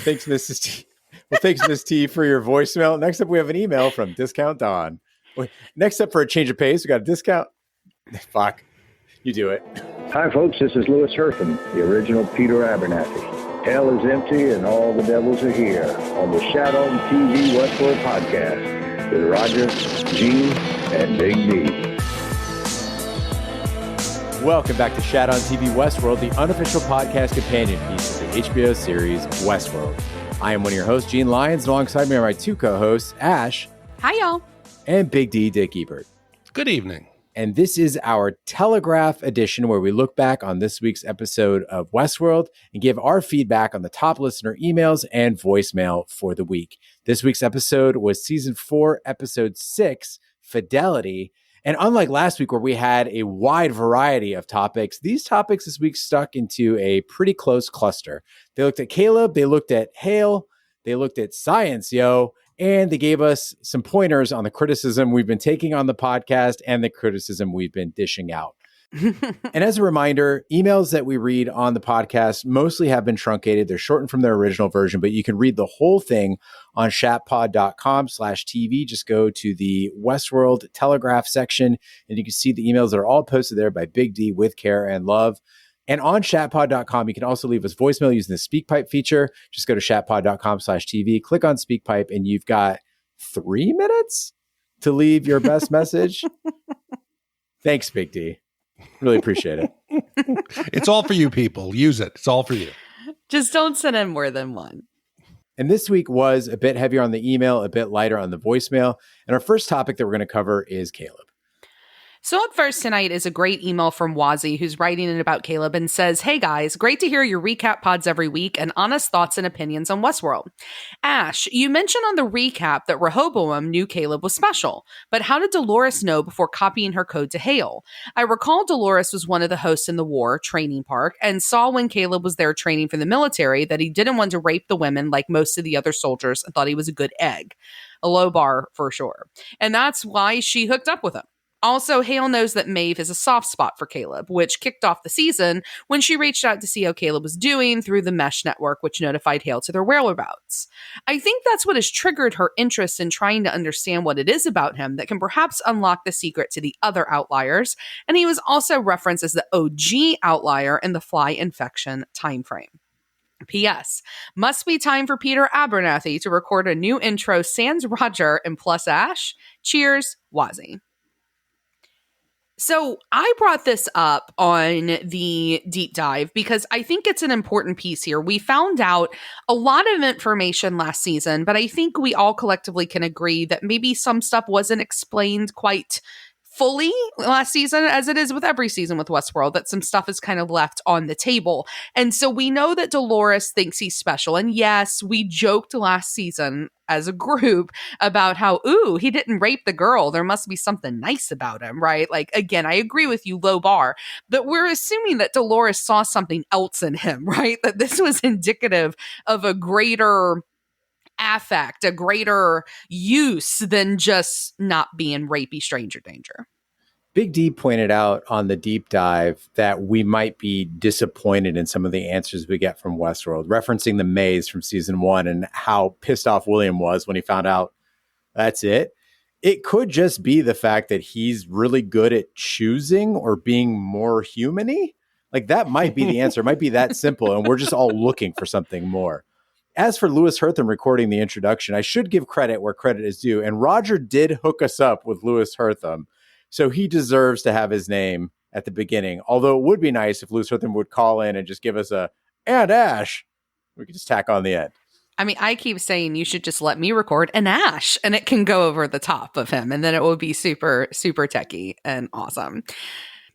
Thanks, Mrs. T. Well, thanks, Ms. T, for your voicemail. Next up, we have an email from Discount Dawn. Wait, next up, for a change of pace, we got a discount. Fuck. You do it. Hi, folks. This is Louis Hertham, the original Peter Abernathy. Hell is empty and all the devils are here on the Shat TV Westworld podcast with Roger, Gene, and Big D. Welcome back to Shat TV Westworld, the unofficial podcast companion piece of the HBO series Westworld. I am one of your hosts, Gene Lyons, and alongside me are my two co-hosts, Ash. Hi, y'all. And Big D, Dick Ebert. Good evening. And this is our Telegraph edition where we look back on this week's episode of Westworld and give our feedback on the top listener emails and voicemail for the week. This week's episode was season 4, episode 6, Fidelity. And unlike last week where we had a wide variety of topics, these topics this week stuck into a pretty close cluster. They looked at Caleb, they looked at Hale, they looked at science, and they gave us some pointers on the criticism we've been taking on the podcast and the criticism we've been dishing out. And as a reminder, emails that we read on the podcast mostly have been truncated. They're shortened from their original version, but you can read the whole thing on shatpod.com/TV. Just go to the Westworld Telegraph section and you can see the emails that are all posted there by Big D with care and love. And on shatpod.com, you can also leave us voicemail using the SpeakPipe feature. Just go to shatpod.com/TV, click on SpeakPipe, and you've got 3 minutes to leave your best message. Thanks, Big D. Really appreciate it. It's all for you, people. Use it. It's all for you. Just don't send in more than one. And this week was a bit heavier on the email, a bit lighter on the voicemail. And our first topic that we're going to cover is Caleb. So up first tonight is a great email from Wazzy, who's writing in about Caleb and says, "Hey guys, great to hear your recap pods every week and honest thoughts and opinions on Westworld. Ash, you mentioned on the recap that Rehoboam knew Caleb was special, but how did Dolores know before copying her code to Hale? I recall Dolores was one of the hosts in the war training park and saw when Caleb was there training for the military that he didn't want to rape the women like most of the other soldiers and thought he was a good egg. A low bar for sure. And that's why she hooked up with him. Also, Hale knows that Maeve is a soft spot for Caleb, which kicked off the season when she reached out to see how Caleb was doing through the mesh network, which notified Hale to their whereabouts. I think that's what has triggered her interest in trying to understand what it is about him that can perhaps unlock the secret to the other outliers, and he was also referenced as the OG outlier in the fly infection timeframe. P.S. Must be time for Peter Abernathy to record a new intro sans Roger and plus Ash. Cheers, Wazzy." So I brought this up on the deep dive because I think it's an important piece here. We found out a lot of information last season, but I think we all collectively can agree that maybe some stuff wasn't explained quite fully last season, as it is with every season with Westworld, that some stuff is kind of left on the table. And so we know that Dolores thinks he's special. And yes, we joked last season as a group about how, ooh, he didn't rape the girl. There must be something nice about him, right? Like, again, I agree with you, low bar. But we're assuming that Dolores saw something else in him, right? That this was indicative of a greater affect, a greater use than just not being rapey stranger danger. Big D pointed out on the deep dive that we might be disappointed in some of the answers we get from Westworld, referencing the maze from season 1 and how pissed off William was when he found out that's it. It could just be the fact that he's really good at choosing or being more human-y. Like that might be the answer. It might be that simple. And we're just all looking for something more. As for Louis Hertham recording the introduction, I should give credit where credit is due. And Roger did hook us up with Louis Hertham. So he deserves to have his name at the beginning. Although it would be nice if Louis Hertham would call in and just give us a, and Ash. We could just tack on the end. I mean, I keep saying you should just let me record an Ash and it can go over the top of him. And then it will be super, super techie and awesome.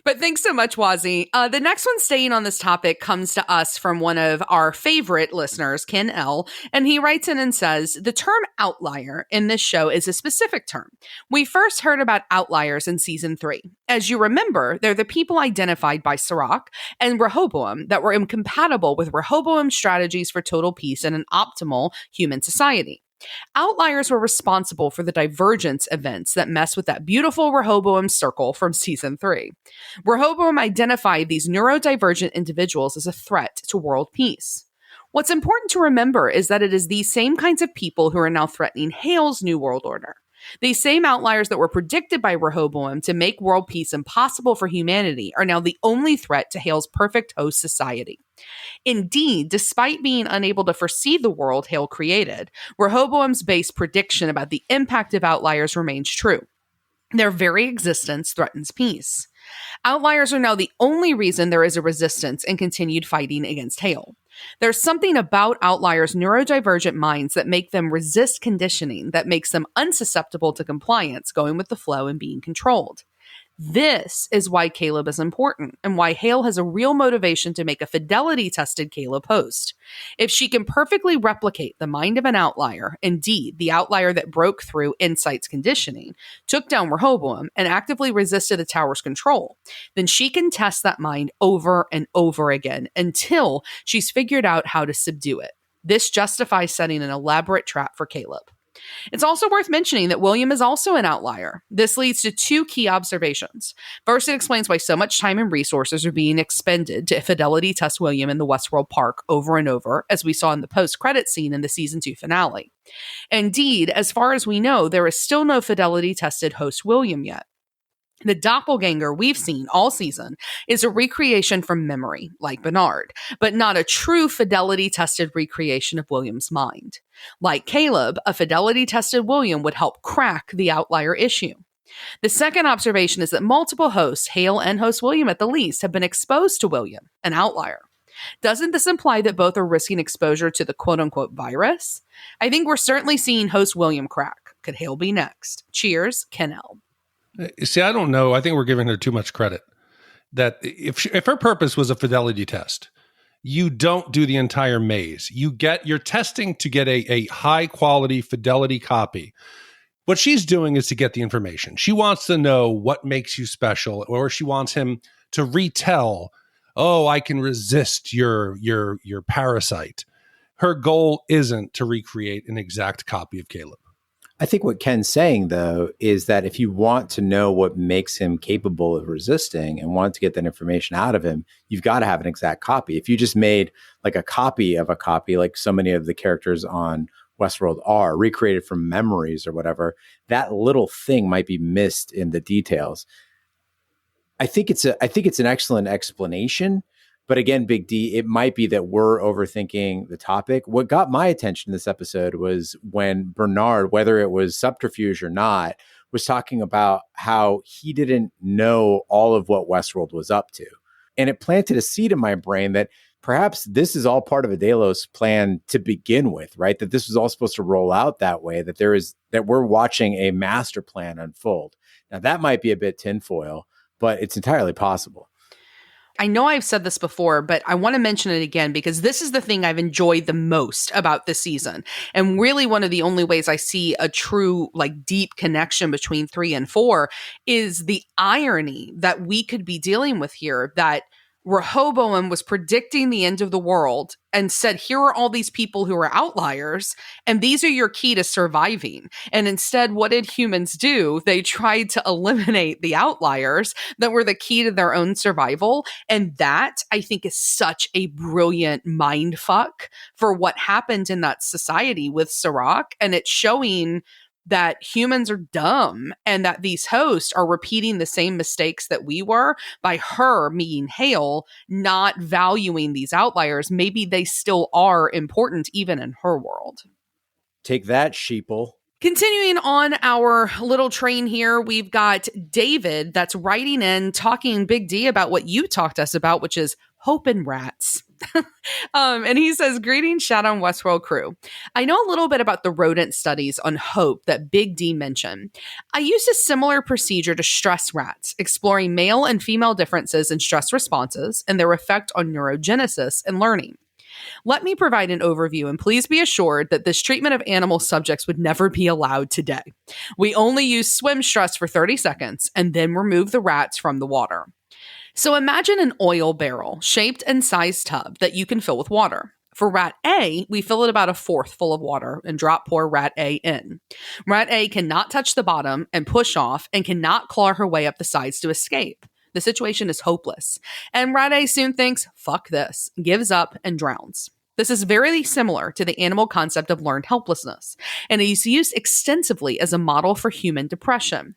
But thanks so much, Wazzy. The next one staying on this topic comes to us from one of our favorite listeners, Ken L. And he writes in and says, the term outlier in this show is a specific term. We first heard about outliers in season 3. As you remember, they're the people identified by Sirach and Rehoboam that were incompatible with Rehoboam's strategies for total peace and an optimal human society. Outliers were responsible for the divergence events that mess with that beautiful Rehoboam circle from season 3. Rehoboam identified these neurodivergent individuals as a threat to world peace. What's important to remember is that it is these same kinds of people who are now threatening Hale's New World Order. These same outliers that were predicted by Rehoboam to make world peace impossible for humanity are now the only threat to Hale's perfect host society. Indeed, despite being unable to foresee the world Hale created, Rehoboam's base prediction about the impact of outliers remains true. Their very existence threatens peace. Outliers are now the only reason there is a resistance and continued fighting against Hale. There's something about outliers' neurodivergent minds that make them resist conditioning, that makes them unsusceptible to compliance, going with the flow and being controlled. This is why Caleb is important and why Hale has a real motivation to make a fidelity-tested Caleb host. If she can perfectly replicate the mind of an outlier, indeed, the outlier that broke through Insight's conditioning, took down Rehoboam, and actively resisted the tower's control, then she can test that mind over and over again until she's figured out how to subdue it. This justifies setting an elaborate trap for Caleb. It's also worth mentioning that William is also an outlier. This leads to two key observations. First, it explains why so much time and resources are being expended to fidelity test William in the Westworld park over and over, as we saw in the post-credit scene in the season 2 finale. Indeed, as far as we know, there is still no fidelity-tested host William yet. The doppelganger we've seen all season is a recreation from memory, like Bernard, but not a true fidelity-tested recreation of William's mind. Like Caleb, a fidelity-tested William would help crack the outlier issue. The second observation is that multiple hosts, Hale and host William at the least, have been exposed to William, an outlier. Doesn't this imply that both are risking exposure to the quote-unquote virus? I think we're certainly seeing host William crack. Could Hale be next? Cheers, Ken L. See, I don't know. I think we're giving her too much credit. That if her purpose was a fidelity test, you don't do the entire maze. You're testing to get a high quality fidelity copy. What she's doing is to get the information. She wants to know what makes you special, or she wants him to retell, oh, I can resist your parasite. Her goal isn't to recreate an exact copy of Caleb. I think what Ken's saying, though, is that if you want to know what makes him capable of resisting and want to get that information out of him, you've got to have an exact copy. If you just made like a copy of a copy, like so many of the characters on Westworld are, recreated from memories or whatever, that little thing might be missed in the details. I think it's an excellent explanation. But again, Big D, it might be that we're overthinking the topic. What got my attention in this episode was when Bernard, whether it was subterfuge or not, was talking about how he didn't know all of what Westworld was up to. And it planted a seed in my brain that perhaps this is all part of a Delos plan to begin with, right? That this was all supposed to roll out that way, that we're watching a master plan unfold. Now, that might be a bit tinfoil, but it's entirely possible. I know I've said this before, but I want to mention it again because this is the thing I've enjoyed the most about this season. And really one of the only ways I see a true, like, deep connection between 3 and 4 is the irony that we could be dealing with here, that Rehoboam was predicting the end of the world and said, here are all these people who are outliers, and these are your key to surviving. And instead, what did humans do? They tried to eliminate the outliers that were the key to their own survival. And that, I think, is such a brilliant mind fuck for what happened in that society with Sirach. And it's showing that humans are dumb and that these hosts are repeating the same mistakes that we were by her, meaning Hale, not valuing these outliers. Maybe they still are important even in her world. Take that, sheeple. Continuing on our little train here, we've got David that's writing in, talking Big D about what you talked to us about, which is hope and rats. And he says, greetings, Shat on Westworld crew. I know a little bit about the rodent studies on hope that Big D mentioned. I used a similar procedure to stress rats, exploring male and female differences in stress responses and their effect on neurogenesis and learning. Let me provide an overview, and please be assured that this treatment of animal subjects would never be allowed today. We only use swim stress for 30 seconds and then remove the rats from the water. So imagine an oil barrel, shaped and sized tub that you can fill with water. For rat A, we fill it about a fourth full of water and drop poor rat A in. Rat A cannot touch the bottom and push off and cannot claw her way up the sides to escape. The situation is hopeless. And rat A soon thinks, fuck this, gives up and drowns. This is very similar to the animal concept of learned helplessness, and it is used extensively as a model for human depression.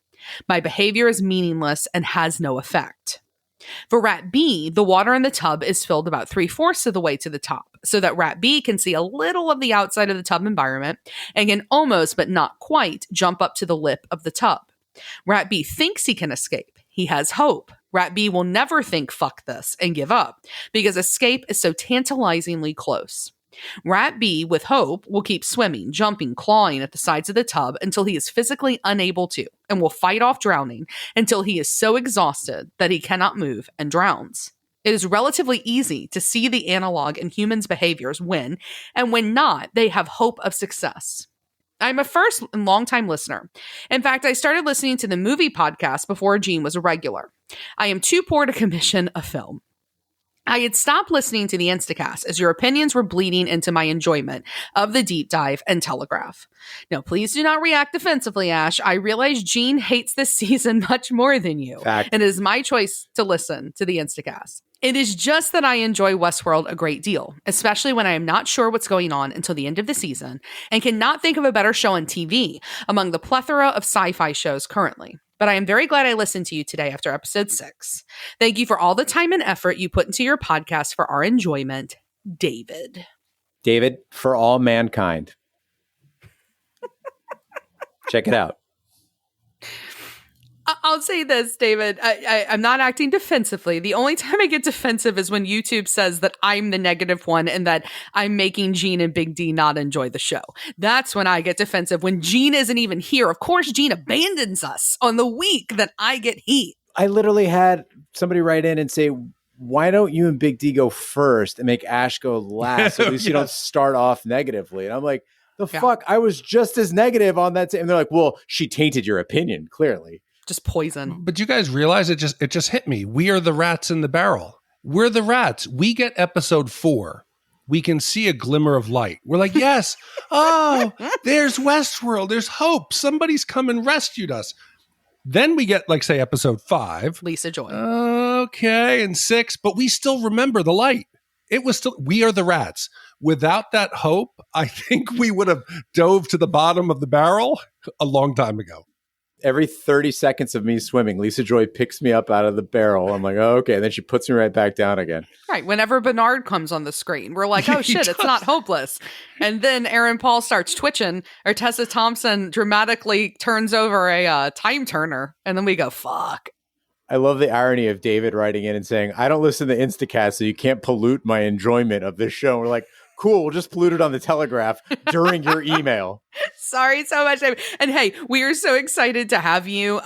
My behavior is meaningless and has no effect. For rat B, the water in the tub is filled about 3/4 of the way to the top, so that rat B can see a little of the outside of the tub environment and can almost, but not quite, jump up to the lip of the tub. Rat B thinks he can escape. He has hope. Rat B will never think fuck this and give up, because escape is so tantalizingly close. Rat B, with hope, will keep swimming, jumping, clawing at the sides of the tub until he is physically unable to, and will fight off drowning until he is so exhausted that he cannot move and drowns. It is relatively easy to see the analog in humans' behaviors when, and when not, they have hope of success. I'm a first and longtime listener. In fact, I started listening to the movie podcast before Gene was a regular. I am too poor to commission a film. I had stopped listening to the Instacast as your opinions were bleeding into my enjoyment of the deep dive and telegraph. Now, please do not react defensively, Ash. I realize Gene hates this season much more than you, Fact. and it is my choice to listen to the Instacast. It is just that I enjoy Westworld a great deal, especially when I am not sure what's going on until the end of the season and cannot think of a better show on TV among the plethora of sci-fi shows currently. But I am very glad I listened to you today after episode 6. Thank you for all the time and effort you put into your podcast for our enjoyment, David. David, for all mankind. Check it out. I'll say this, David. I'm not acting defensively. The only time I get defensive is when YouTube says that I'm the negative one and that I'm making Gene and Big D not enjoy the show. That's when I get defensive, when Gene isn't even here. Of course, Gene abandons us on the week that I get heat. I literally had somebody write in and say, why don't you and Big D go first and make Ash go last? So at least you don't start off negatively. And I'm like, the fuck? I was just as negative on that. And they're like, well, she tainted your opinion, clearly. Just poison. But you guys realize it just hit me. We are the rats in the barrel. We're the rats. We get episode 4. We can see a glimmer of light. We're like, yes. Oh, there's Westworld. There's hope. Somebody's come and rescued us. Then we get, like, say, episode 5. Lisa Joy. Okay. And 6. But we still remember the light. It was still, we are the rats. Without that hope, I think we would have dove to the bottom of the barrel a long time ago. Every 30 seconds of me swimming, Lisa Joy picks me up out of the barrel. I'm like, oh, okay. And then she puts me right back down again. Right. Whenever Bernard comes on the screen, we're like, oh, shit, it's not hopeless. And then Aaron Paul starts twitching, or Tessa Thompson dramatically turns over a time turner. And then we go, fuck. I love the irony of David writing in and saying, I don't listen to Instacast, so you can't pollute my enjoyment of this show. And we're like, cool, we'll just pollute it on the Telegraph during your email. Sorry so much. And hey, we are so excited to have you.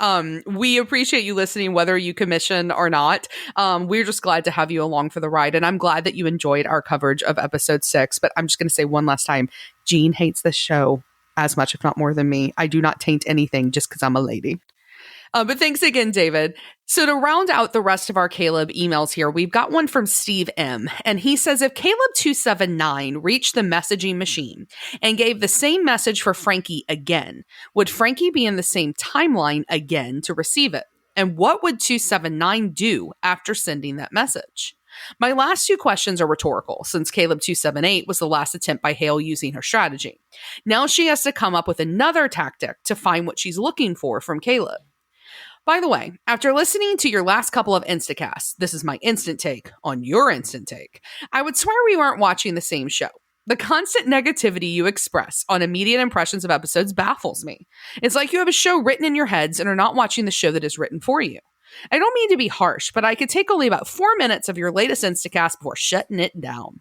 We appreciate you listening, whether you commission or not. We're just glad to have you along for the ride. And I'm glad that you enjoyed our coverage of episode 6. But I'm just going to say one last time, Gene hates this show as much, if not more than me. I do not taint anything just because I'm a lady. But thanks again, David. So to round out the rest of our Caleb emails here, we've got one from Steve M. And he says, if Caleb 279 reached the messaging machine and gave the same message for Frankie again, would Frankie be in the same timeline again to receive it? And what would 279 do after sending that message? My last 2 questions are rhetorical, since Caleb 278 was the last attempt by Hale using her strategy. Now she has to come up with another tactic to find what she's looking for from Caleb. By the way, after listening to your last couple of Instacasts, this is my instant take on your instant take, I would swear we weren't watching the same show. The constant negativity you express on immediate impressions of episodes baffles me. It's like you have a show written in your heads and are not watching the show that is written for you. I don't mean to be harsh, but I could take only about 4 minutes of your latest Instacast before shutting it down.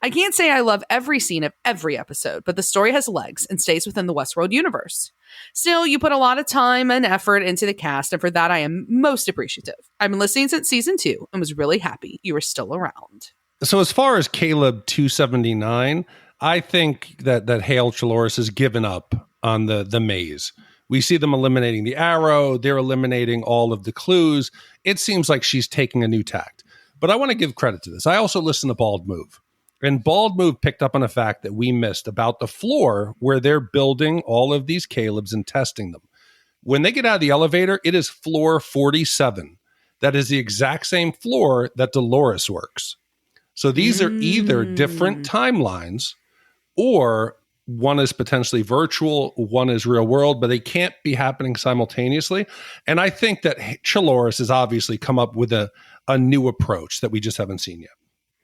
I can't say I love every scene of every episode, but the story has legs and stays within the Westworld universe. Still, you put a lot of time and effort into the cast, and for that I am most appreciative. I've been listening since season 2 and was really happy you were still around. So as far as Caleb 279, I think that Hale Halores has given up on the maze. We see them eliminating the arrow. They're eliminating all of the clues. It seems like she's taking a new tact. But I want to give credit to this. I also listened to Bald Move. And Bald Move picked up on a fact that we missed about the floor where they're building all of these Calebs and testing them. When they get out of the elevator, it is floor 47. That is the exact same floor that Dolores works. So these are either different timelines, or one is potentially virtual, one is real world, but they can't be happening simultaneously. And I think that Halores has obviously come up with a new approach that we just haven't seen yet.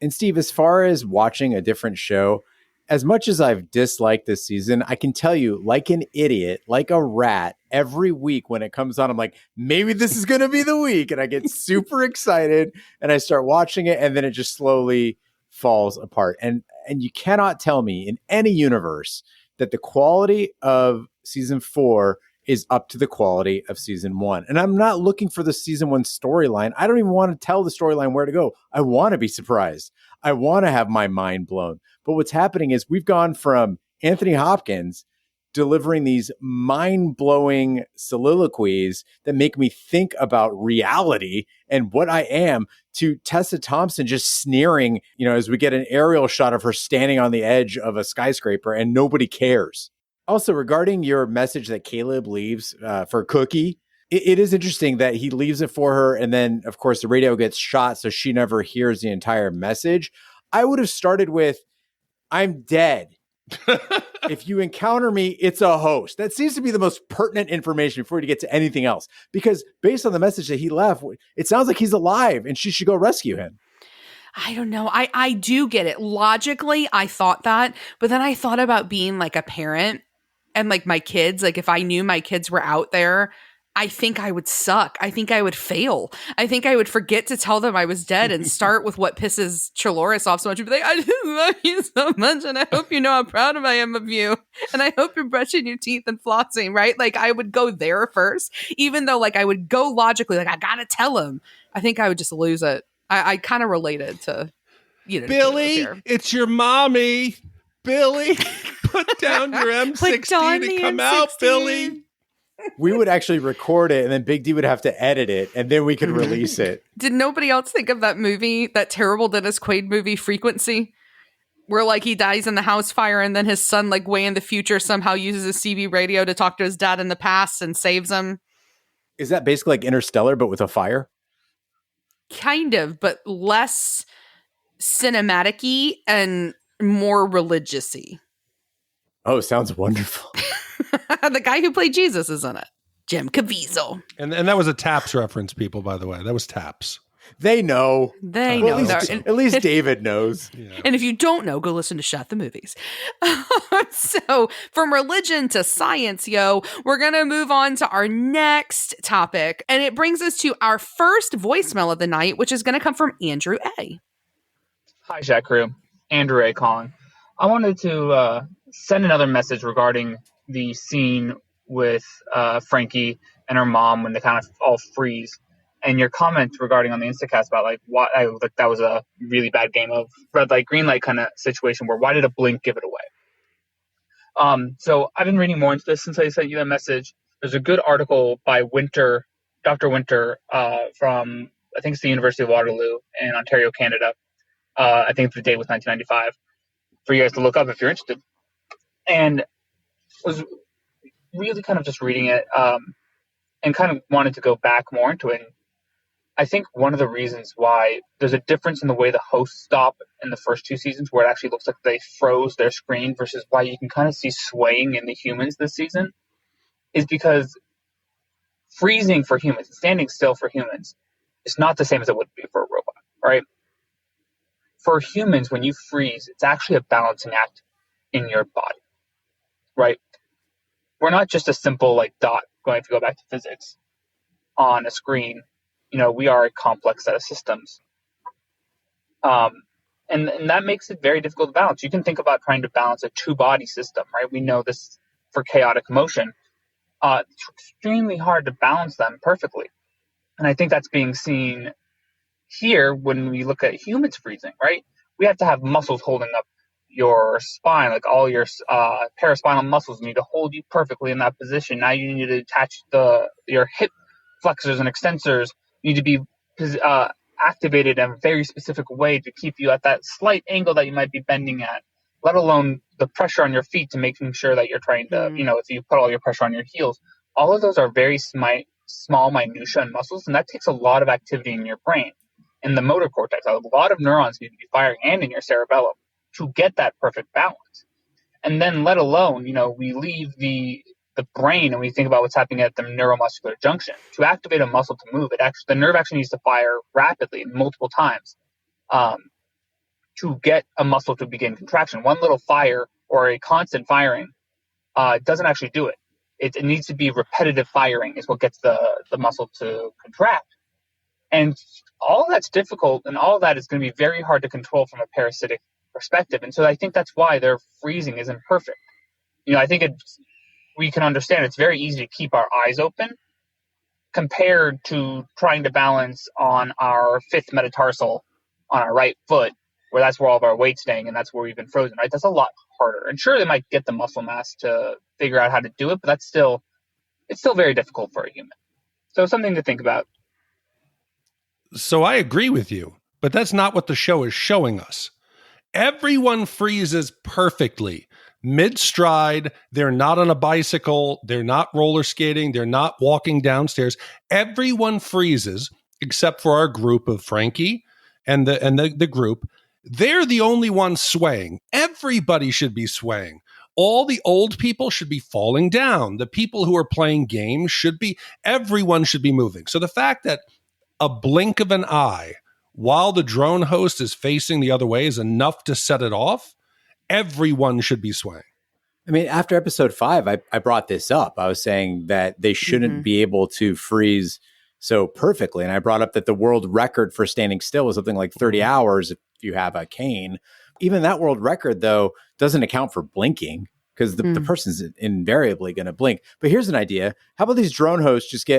And Steve, as far as watching a different show, as much as I've disliked this season, I can tell you, like an idiot, like a rat, every week when it comes on, I'm like, maybe this is going to be the week. And I get super excited and I start watching it, and then it just slowly falls apart. And you cannot tell me in any universe that the quality of season 4 is up to the quality of season 1. And I'm not looking for the season 1 storyline. I don't even want to tell the storyline where to go. I want to be surprised. I want to have my mind blown. But what's happening is we've gone from Anthony Hopkins delivering these mind-blowing soliloquies that make me think about reality and what I am, to Tessa Thompson just sneering, as we get an aerial shot of her standing on the edge of a skyscraper and nobody cares. Also, regarding your message that Caleb leaves for Cookie, it is interesting that he leaves it for her, and then, of course, the radio gets shot, so she never hears the entire message. I would have started with, I'm dead. If you encounter me, it's a host. That seems to be the most pertinent information before you get to anything else. Because based on the message that he left, it sounds like he's alive and she should go rescue him. I don't know. I do get it. Logically, I thought that. But then I thought about being like a parent and like my kids. Like if I knew my kids were out there, I think I would suck. I think I would fail. I think I would forget to tell them I was dead and start with what pisses Halores off so much and be like, I just love you so much and I hope you know how proud I am of you. And I hope you're brushing your teeth and flossing, right? Like I would go there first, even though like I would go logically, like I gotta tell him. I think I would just lose it. I kind of related to, Billy, it's your mommy. Billy, put down your M16 and come out, Billy. We would actually record it, and then Big D would have to edit it, and then we could release it. Did nobody else think of that movie, that terrible Dennis Quaid movie, Frequency? Where like he dies in the house fire, and then his son, like way in the future, somehow uses a CB radio to talk to his dad in the past and saves him. Is that basically like Interstellar, but with a fire? Kind of, but less cinematic-y and more religious-y. Oh, sounds wonderful. The guy who played Jesus is in it. Jim Caviezel. And that was a Taps reference, people, by the way. That was Taps. They know. They know. At least David knows. Yeah. And if you don't know, go listen to Shat the Movies. So from religion to science, we're going to move on to our next topic. And it brings us to our first voicemail of the night, which is going to come from Andrew A. Hi, Shat Crew. Andrew A. calling. I wanted to send another message regarding the scene with Frankie and her mom when they kind of all freeze. And your comment regarding on the Instacast about like why that was a really bad game of red light, green light kind of situation where why did a blink give it away? So I've been reading more into this since I sent you that message. There's a good article by Dr. Winter from I think it's the University of Waterloo in Ontario, Canada. I think the date was 1995 for you guys to look up if you're interested. And was really kind of just reading it and kind of wanted to go back more into it. And I think one of the reasons why there's a difference in the way the hosts stop in the first 2 seasons, where it actually looks like they froze their screen, versus why you can kind of see swaying in the humans this season, is because freezing for humans, standing still for humans, is not the same as it would be for a robot, right? For humans, when you freeze, it's actually a balancing act in your body, right? We're not just a simple like dot, going to go back to physics, on a screen. We are a complex set of systems. And that makes it very difficult to balance. You can think about trying to balance a 2-body system, right? We know this for chaotic motion. It's extremely hard to balance them perfectly. And I think that's being seen here when we look at humans freezing, right? We have to have muscles holding up your spine, like all your paraspinal muscles need to hold you perfectly in that position. Now you need to attach your hip flexors and extensors need to be activated in a very specific way to keep you at that slight angle that you might be bending at, let alone the pressure on your feet to making sure that you're trying to, if you put all your pressure on your heels. All of those are very small minutia and muscles, and that takes a lot of activity in your brain. in the motor cortex. A lot of neurons need to be firing, and in your cerebellum, to get that perfect balance. And then let alone, we leave the brain and we think about what's happening at the neuromuscular junction. To activate a muscle to move, the nerve actually needs to fire rapidly multiple times to get a muscle to begin contraction. One little fire or a constant firing doesn't actually do it. It needs to be repetitive firing is what gets the muscle to contract. And all that's difficult, and all of that is going to be very hard to control from a parasitic perspective. And so I think that's why their freezing isn't perfect. I think we can understand it's very easy to keep our eyes open compared to trying to balance on our fifth metatarsal on our right foot, where that's where all of our weight's staying, and that's where we've been frozen, right? That's a lot harder. And sure, they might get the muscle mass to figure out how to do it, but it's still very difficult for a human. So something to think about. So I agree with you, but that's not what the show is showing us. Everyone freezes perfectly. Mid-stride, they're not on a bicycle, they're not roller skating, they're not walking downstairs. Everyone freezes except for our group of Frankie and the group. They're the only ones swaying. Everybody should be swaying. All the old people should be falling down. The people who are playing games everyone should be moving. So the fact that a blink of an eye while the drone host is facing the other way is enough to set it off, everyone should be swaying. I mean, after episode 5, I brought this up. I was saying that they shouldn't be able to freeze so perfectly. And I brought up that the world record for standing still is something like 30 hours if you have a cane. Even that world record, though, doesn't account for blinking because the person's invariably going to blink. But here's an idea. How about these drone hosts just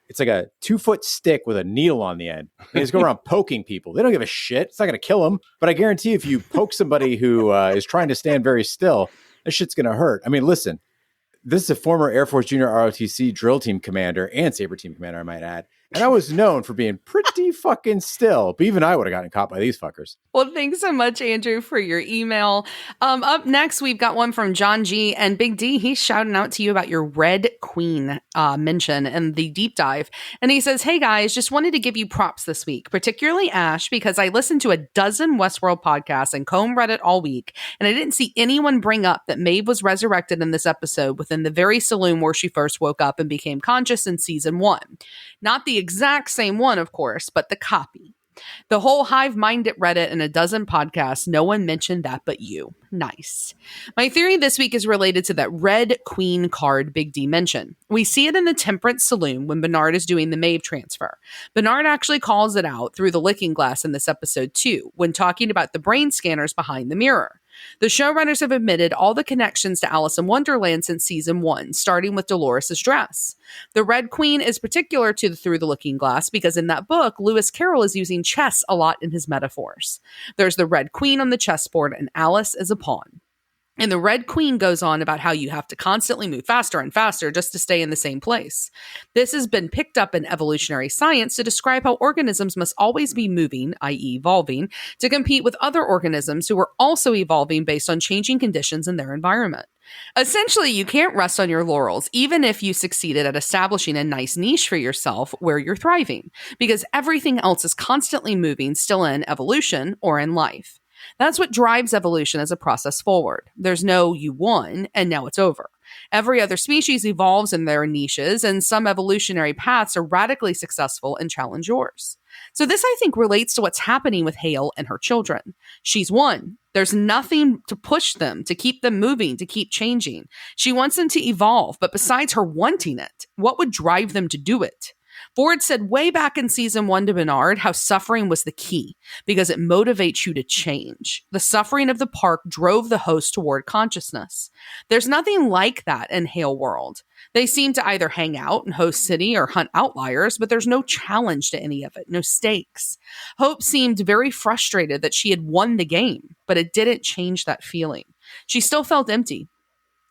it's like a 2-foot stick with a needle on the end. They just go around poking people. They don't give a shit. It's not going to kill them. But I guarantee if you poke somebody who is trying to stand very still, that shit's going to hurt. I mean, listen, this is a former Air Force Junior ROTC drill team commander and saber team commander, I might add. And I was known for being pretty fucking still. But even I would have gotten caught by these fuckers. Well, thanks so much, Andrew, for your email. Up next, we've got one from John G. And Big D, he's shouting out to you about your Red Queen mention and the deep dive. And he says, hey, guys, just wanted to give you props this week, particularly Ash, because I listened to a dozen Westworld podcasts and combed Reddit all week. And I didn't see anyone bring up that Maeve was resurrected in this episode within the very saloon where she first woke up and became conscious in season 1. Not the exact same one, of course, but the copy. The whole hive mind at Reddit and a dozen podcasts, no one mentioned that but you. Nice. My theory this week is related to that Red Queen card Big D mentioned. We see it in the Temperance Saloon when Bernard is doing the Maeve transfer. Bernard actually calls it out through the looking glass in this episode too, when talking about the brain scanners behind the mirror. The showrunners have admitted all the connections to Alice in Wonderland since season 1, starting with Dolores' dress. The Red Queen is particular to the Through the Looking Glass because in that book, Lewis Carroll is using chess a lot in his metaphors. There's the Red Queen on the chessboard and Alice is a pawn. And the Red Queen goes on about how you have to constantly move faster and faster just to stay in the same place. This has been picked up in evolutionary science to describe how organisms must always be moving, i.e. evolving, to compete with other organisms who are also evolving based on changing conditions in their environment. Essentially, you can't rest on your laurels, even if you succeeded at establishing a nice niche for yourself where you're thriving, because everything else is constantly moving still in evolution or in life. That's what drives evolution as a process forward. There's no you won and now it's over. Every other species evolves in their niches, and some evolutionary paths are radically successful and challenge yours. So this, I think, relates to what's happening with Hale and her children. She's won. There's nothing to push them, to keep them moving, to keep changing. She wants them to evolve, but besides her wanting it, what would drive them to do it? Ford said way back in season 1 to Bernard how suffering was the key because it motivates you to change. The suffering of the park drove the host toward consciousness. There's nothing like that in Hale World. They seem to either hang out in Host City or hunt outliers, but there's no challenge to any of it, no stakes. Hope seemed very frustrated that she had won the game, but it didn't change that feeling. She still felt empty.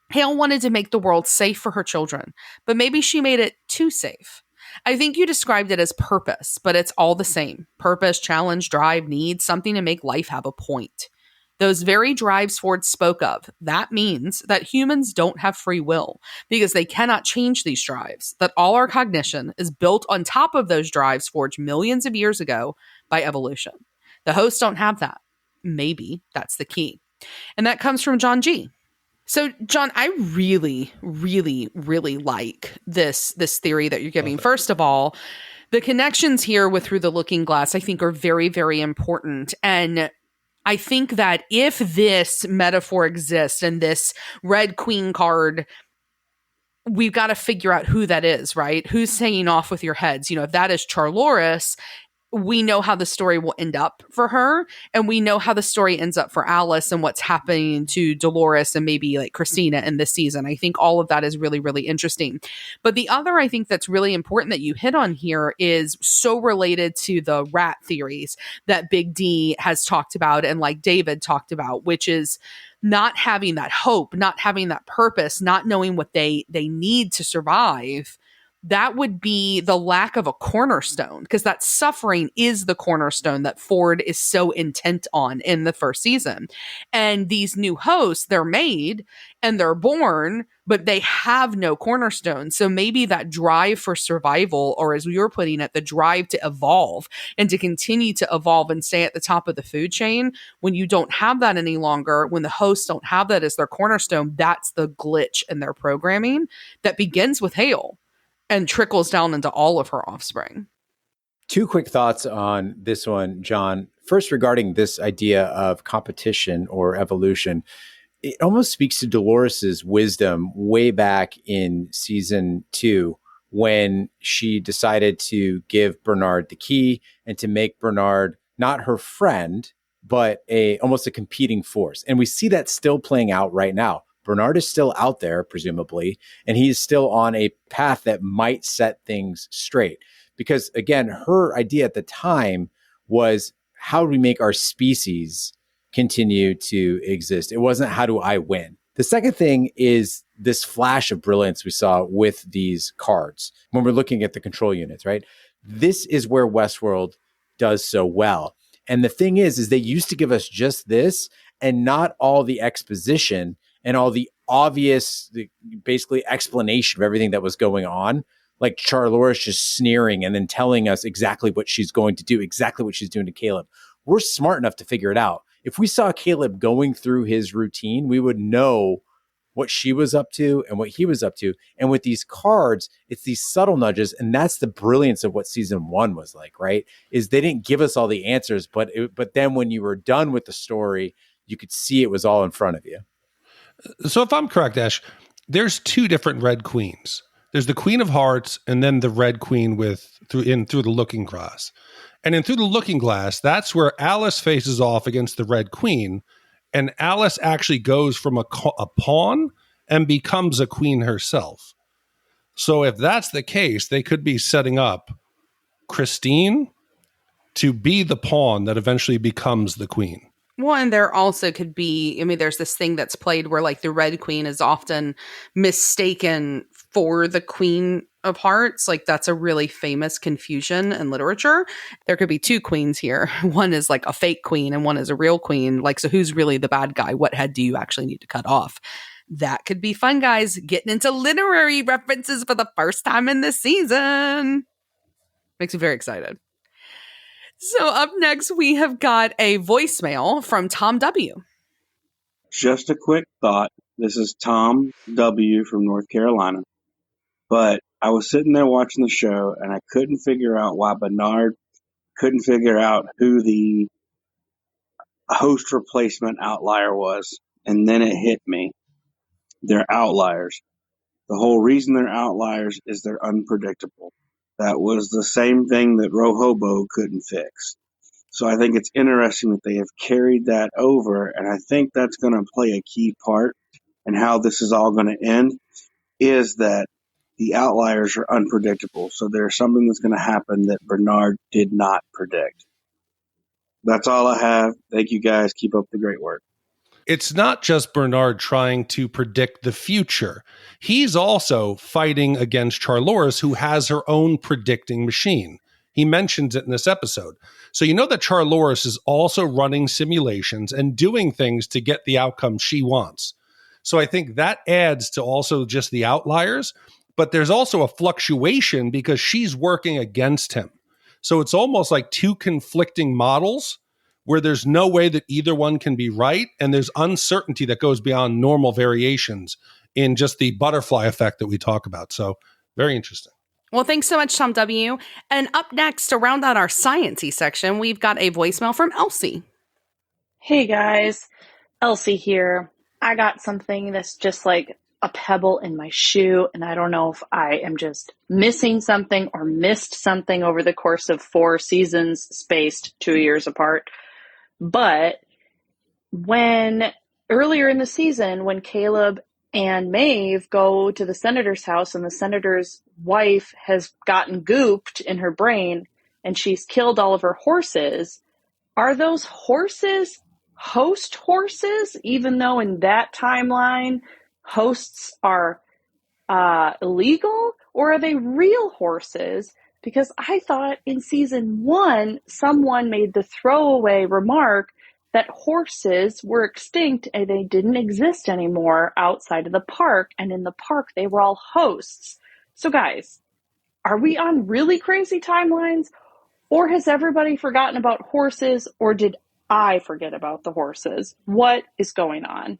Hale wanted to make the world safe for her children, but maybe she made it too safe. I think you described it as purpose, but it's all the same. Purpose, challenge, drive, need, something to make life have a point. Those very drives Ford spoke of, that means that humans don't have free will because they cannot change these drives, that all our cognition is built on top of those drives forged millions of years ago by evolution. The hosts don't have that. Maybe that's the key. And that comes from John G. So, John, I really, really, really like this theory that you're giving. First of all, the connections here with Through the Looking Glass, I think, are very, very important. And I think that if this metaphor exists and this Red Queen card, we've got to figure out who that is, right? Who's hanging off with your heads? You know, if that is Halores, we know how the story will end up for her, and we know how the story ends up for Alice and what's happening to Dolores and maybe like Christina in this season. I think all of that is really, really interesting. But the other I think that's really important that you hit on here is so related to the rat theories that Big D has talked about and like David talked about, which is not having that hope, not having that purpose, not knowing what they need to survive. That would be the lack of a cornerstone, because that suffering is the cornerstone that Ford is so intent on in the first season. And these new hosts, they're made and they're born, but they have no cornerstone. So maybe that drive for survival, or as we were putting it, the drive to evolve and to continue to evolve and stay at the top of the food chain, when you don't have that any longer, when the hosts don't have that as their cornerstone, that's the glitch in their programming that begins with Hale and trickles down into all of her offspring. Two quick thoughts on this one, John. First, regarding this idea of competition or evolution, it almost speaks to Dolores's wisdom way back in season 2, when she decided to give Bernard the key and to make Bernard not her friend, but almost a competing force. And we see that still playing out right now. Bernard is still out there, presumably, and he's still on a path that might set things straight. Because, again, her idea at the time was, how do we make our species continue to exist? It wasn't, how do I win? The second thing is this flash of brilliance we saw with these cards when we're looking at the control units, right? This is where Westworld does so well. And the thing is they used to give us just this and not all the exposition and all the obvious, basically, explanation of everything that was going on, like Halores just sneering and then telling us exactly what she's going to do, exactly what she's doing to Caleb. We're smart enough to figure it out. If we saw Caleb going through his routine, we would know what she was up to and what he was up to. And with these cards, it's these subtle nudges. And that's the brilliance of what season 1 was like, right? Is they didn't give us all the answers, but then when you were done with the story, you could see it was all in front of you. So if I'm correct, Ash, there's 2 different Red Queens. There's the Queen of Hearts and then the Red Queen through the Looking Glass. And in Through the Looking Glass, that's where Alice faces off against the Red Queen, and Alice actually goes from a pawn and becomes a queen herself. So if that's the case, they could be setting up Christine to be the pawn that eventually becomes the queen. Well, and there also could be, I mean, there's this thing that's played where like the Red Queen is often mistaken for the Queen of Hearts. Like that's a really famous confusion in literature. There could be 2 queens here. One is like a fake queen and one is a real queen. Like, so who's really the bad guy? What head do you actually need to cut off? That could be fun, guys. Getting into literary references for the first time in this season. Makes me very excited. So up next, we have got a voicemail from Tom W. Just a quick thought. This is Tom W. from North Carolina. But I was sitting there watching the show, and I couldn't figure out why Bernard couldn't figure out who the host replacement outlier was. And then it hit me. They're outliers. The whole reason they're outliers is they're unpredictable. That was the same thing that Rohobo couldn't fix. So I think it's interesting that they have carried that over, and I think that's going to play a key part in how this is all going to end, is that the outliers are unpredictable. So there's something that's going to happen that Bernard did not predict. That's all I have. Thank you, guys. Keep up the great work. It's not just Bernard trying to predict the future. He's also fighting against Halores, who has her own predicting machine. He mentions it in this episode. So you know that Halores is also running simulations and doing things to get the outcome she wants. So I think that adds to also just the outliers, but there's also a fluctuation because she's working against him. So it's almost like two conflicting models where there's no way that either one can be right, and there's uncertainty that goes beyond normal variations in just the butterfly effect that we talk about. So very interesting. Well, thanks so much, Tom W. And up next, to round out our science-y section, we've got a voicemail from Elsie. Hey guys, Elsie here. I got something that's just like a pebble in my shoe, and I don't know if I am just missing something or missed something over the course of 4 seasons spaced 2 years apart. But when earlier in the season, when Caleb and Maeve go to the senator's house and the senator's wife has gotten gooped in her brain and she's killed all of her horses, are those horses host horses, even though in that timeline hosts are illegal? Or are they real horses? Because I thought in season 1, someone made the throwaway remark that horses were extinct and they didn't exist anymore outside of the park. And in the park, they were all hosts. So guys, are we on really crazy timelines? Or has everybody forgotten about horses? Or did I forget about the horses? What is going on?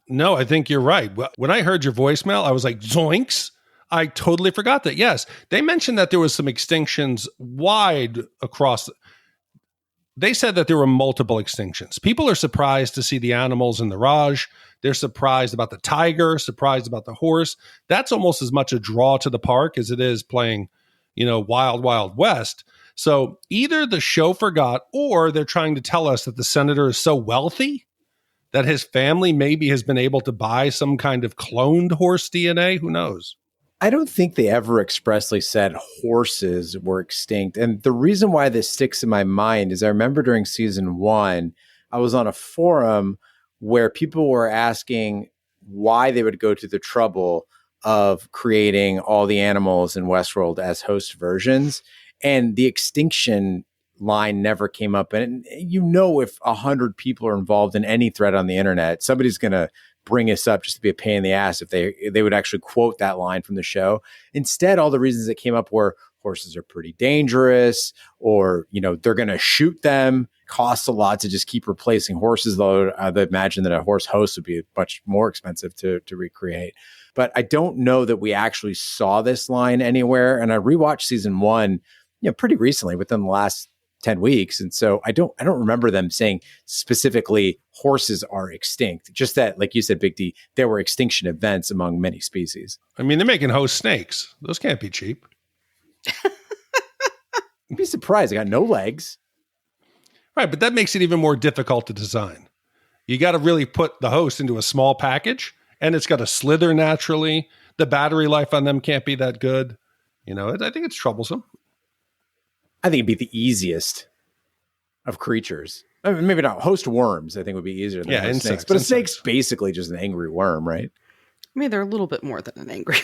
No, I think you're right. When I heard your voicemail, I was like, zoinks. I totally forgot that. Yes, they mentioned that there was some extinctions wide across. They said that there were multiple extinctions. People are surprised to see the animals in the Raj. They're surprised about the tiger, surprised about the horse. That's almost as much a draw to the park as it is playing, Wild Wild West. So either the show forgot or they're trying to tell us that the senator is so wealthy that his family maybe has been able to buy some kind of cloned horse DNA. Who knows? I don't think they ever expressly said horses were extinct. And the reason why this sticks in my mind is I remember during season 1, I was on a forum where people were asking why they would go to the trouble of creating all the animals in Westworld as host versions. And the extinction line never came up. And if 100 people are involved in any thread on the internet, somebody's going to bring us up just to be a pain in the ass if they would actually quote that line from the show. Instead, all the reasons that came up were horses are pretty dangerous, or, they're going to shoot them. Costs a lot to just keep replacing horses, though I'd imagine that a horse host would be much more expensive to recreate. But I don't know that we actually saw this line anywhere. And I rewatched season 1, pretty recently, within the last 10 weeks. And so I don't remember them saying specifically horses are extinct. Just that, like you said, Big D, there were extinction events among many species. I mean, they're making host snakes. Those can't be cheap. You'd be surprised. They got no legs. Right, but that makes it even more difficult to design. You got to really put the host into a small package, and it's got to slither naturally. The battery life on them can't be that good. I think it's troublesome. I think it'd be the easiest of creatures. I mean, maybe not. Host worms, I think, would be easier than host snakes. But a snake's basically just an angry worm, right? I mean, they're a little bit more than an angry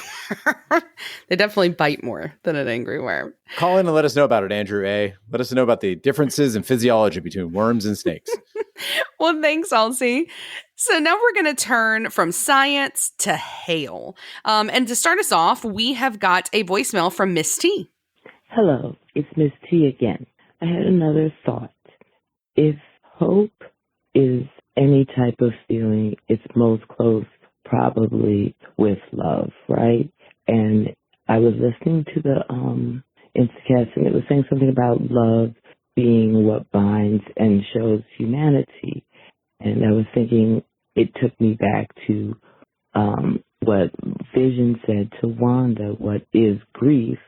worm. They definitely bite more than an angry worm. Call in and let us know about it, Andrew A. Let us know about the differences in physiology between worms and snakes. Well, thanks, Elsie. So now we're going to turn from science to Hale. And to start us off, we have got a voicemail from Miss T. Hello, it's Miss T again. I had another thought. If hope is any type of feeling, it's most close probably with love, right? And I was listening to the Instacast, and it was saying something about love being what binds and shows humanity. And I was thinking, it took me back to what Vision said to Wanda, what is grief,